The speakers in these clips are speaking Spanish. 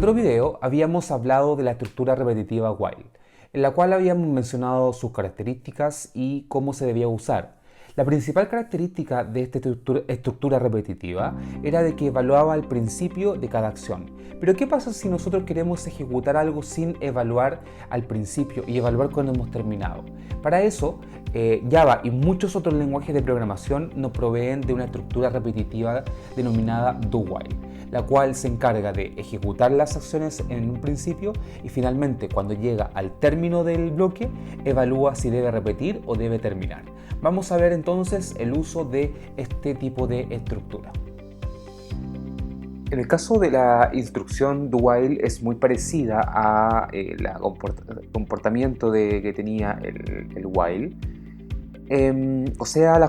otro video habíamos hablado de la estructura repetitiva while, en la cual habíamos mencionado sus características y cómo se debía usar. La principal característica de esta estructura repetitiva era de que evaluaba el principio de cada acción. Pero ¿qué pasa si nosotros queremos ejecutar algo sin evaluar al principio y evaluar cuando hemos terminado? Para eso, Java y muchos otros lenguajes de programación nos proveen de una estructura repetitiva denominada do-while, la cual se encarga de ejecutar las acciones en un principio y finalmente, cuando llega al término del bloque, evalúa si debe repetir o debe terminar. Vamos a ver entonces el uso de este tipo de estructura. En el caso de la instrucción do while es muy parecida a el comportamiento que tenía el while. O sea,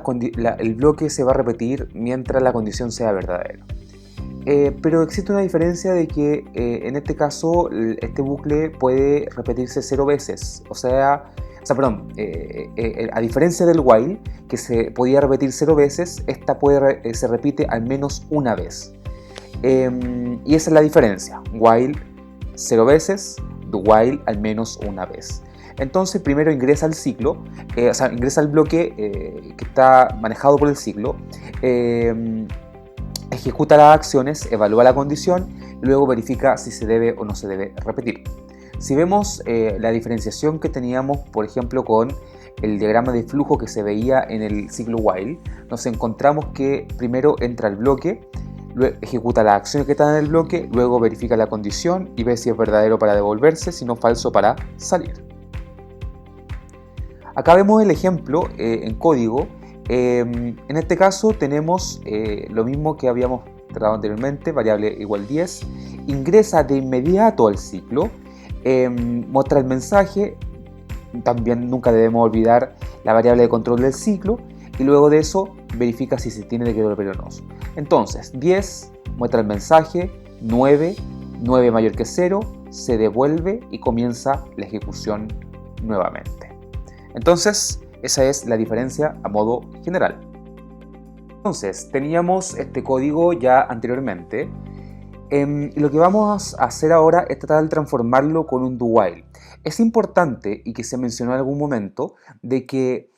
el bloque se va a repetir mientras la condición sea verdadera. Pero existe una diferencia de que en este caso este bucle puede repetirse 0 veces. A diferencia del while, que se podía repetir 0 veces, esta se repite al menos una vez. Y esa es la diferencia. While 0 veces, do while al menos una vez. Entonces primero ingresa al ciclo, ingresa al bloque que está manejado por el ciclo, ejecuta las acciones, evalúa la condición, luego verifica si se debe o no se debe repetir. Si vemos la diferenciación que teníamos, por ejemplo, con el diagrama de flujo que se veía en el ciclo while, nos encontramos que primero entra al bloque, luego ejecuta las acciones que están en el bloque, luego verifica la condición y ve si es verdadero para devolverse, si no falso para salir. Acá vemos el ejemplo en código. En este caso tenemos lo mismo que habíamos tratado anteriormente, variable igual 10, ingresa de inmediato al ciclo, muestra el mensaje, también nunca debemos olvidar la variable de control del ciclo, y luego de eso verifica si se tiene que devolver o no. Entonces 10 muestra el mensaje, 9 mayor que 0, se devuelve y comienza la ejecución nuevamente. Entonces esa es la diferencia a modo general. Entonces teníamos este código ya anteriormente. Lo que vamos a hacer ahora es tratar de transformarlo con un do while. Es importante, y que se mencionó en algún momento, de que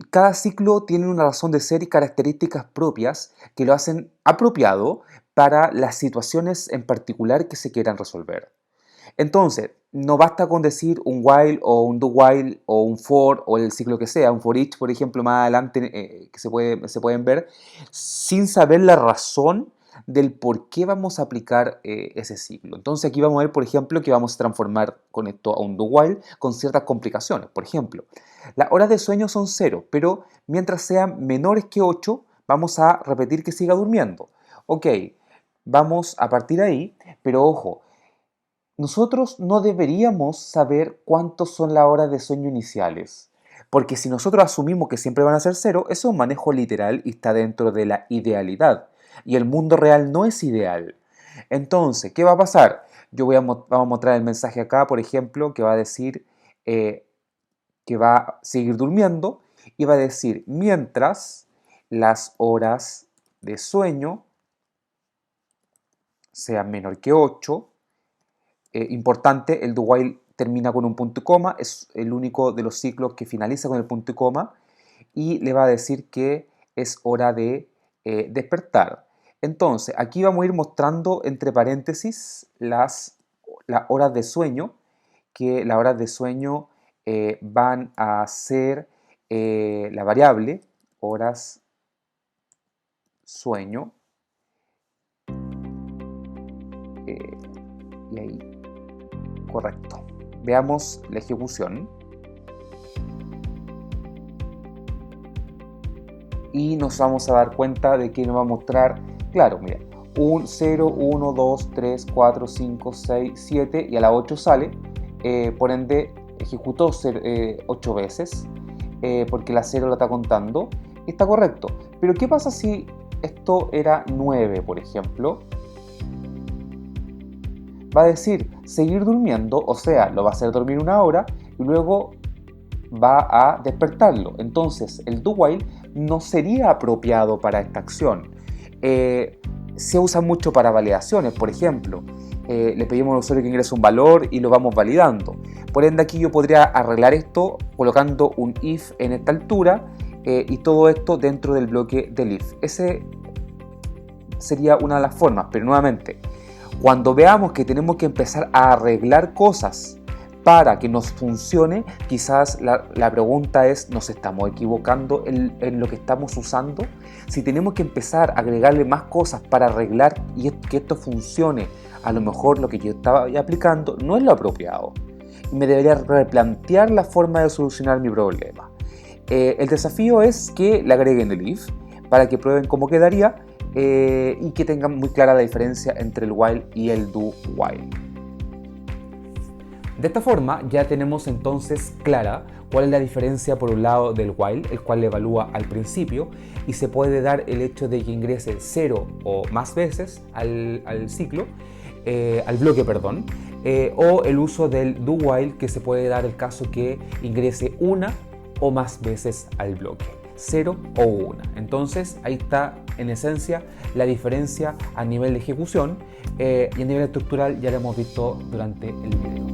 cada ciclo tiene una razón de ser y características propias que lo hacen apropiado para las situaciones en particular que se quieran resolver. Entonces, no basta con decir un while o un do while o un for o el ciclo que sea, un for each, por ejemplo, más adelante que se pueden ver, sin saber la razón del por qué vamos a aplicar ese ciclo. Entonces aquí vamos a ver, por ejemplo, que vamos a transformar con esto a un do while con ciertas complicaciones. Por ejemplo, las horas de sueño son 0, pero mientras sean menores que 8, vamos a repetir que siga durmiendo. Ok, vamos a partir ahí, pero ojo, nosotros no deberíamos saber cuántos son las horas de sueño iniciales, porque si nosotros asumimos que siempre van a ser 0, eso es un manejo literal y está dentro de la idealidad, y el mundo real no es ideal. Entonces, ¿qué va a pasar? Vamos a mostrar el mensaje acá, por ejemplo, que va a decir que va a seguir durmiendo, y va a decir mientras las horas de sueño sean menor que 8, importante, el do while termina con un punto y coma, es el único de los ciclos que finaliza con el punto y coma, y le va a decir que es hora de despertar. Entonces, aquí vamos a ir mostrando entre paréntesis las horas de sueño, que las horas de sueño van a ser la variable horas sueño, y ahí. Correcto. Veamos la ejecución. Y nos vamos a dar cuenta de que nos va a mostrar, claro, mira, 0, 1, 2, 3, 4, 5, 6, 7 y a la 8 sale. Por ende, ejecutó 8 veces porque la 0 la está contando. Y está correcto. Pero ¿qué pasa si esto era 9, por ejemplo? Va a decir seguir durmiendo, o sea, lo va a hacer dormir una hora y luego va a despertarlo. Entonces, el do while no sería apropiado para esta acción. Se usa mucho para validaciones, por ejemplo. le pedimos al usuario que ingrese un valor y lo vamos validando. Por ende, aquí yo podría arreglar esto colocando un if en esta altura y todo esto dentro del bloque del if. Ese sería una de las formas, pero nuevamente, cuando veamos que tenemos que empezar a arreglar cosas para que nos funcione, quizás la pregunta es, ¿nos estamos equivocando en lo que estamos usando? Si tenemos que empezar a agregarle más cosas para arreglar y que esto funcione, a lo mejor lo que yo estaba aplicando no es lo apropiado y me debería replantear la forma de solucionar mi problema. El desafío es que le agreguen el if para que prueben cómo quedaría y que tengan muy clara la diferencia entre el while y el do while. De esta forma ya tenemos entonces clara cuál es la diferencia por un lado del while, el cual le evalúa al principio, y se puede dar el hecho de que ingrese 0 o más veces al ciclo, al bloque, perdón, o el uso del do while, que se puede dar el caso que ingrese una o más veces al bloque, 0 o 1. Entonces ahí está en esencia la diferencia a nivel de ejecución y a nivel estructural ya lo hemos visto durante el video.